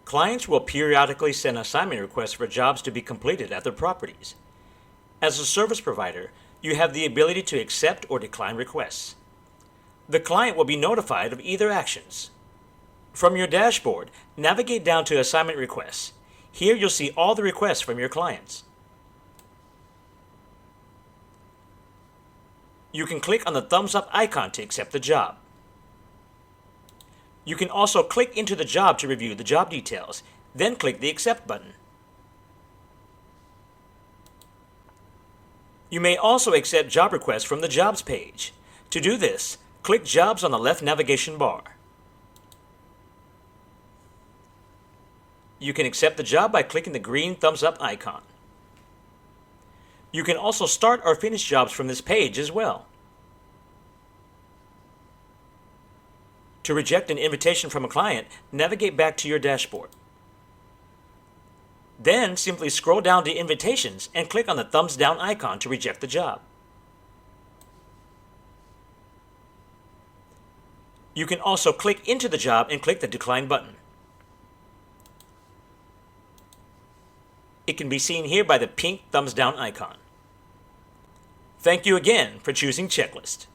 Clients will periodically send assignment requests for jobs to be completed at their properties. As a service provider, you have the ability to accept or decline requests. The client will be notified of either actions. From your dashboard, navigate down to Assignment Requests. Here you'll see all the requests from your clients. You can click on the thumbs up icon to accept the job. You can also click into the job to review the job details, then click the Accept button. You may also accept job requests from the Jobs page. To do this, click Jobs on the left navigation bar. You can accept the job by clicking the green thumbs up icon. You can also start or finish jobs from this page as well. To reject an invitation from a client, navigate back to your dashboard. Then simply scroll down to Invitations and click on the thumbs down icon to reject the job. You can also click into the job and click the Decline button. It can be seen here by the pink thumbs down icon. Thank you again for choosing Checklist.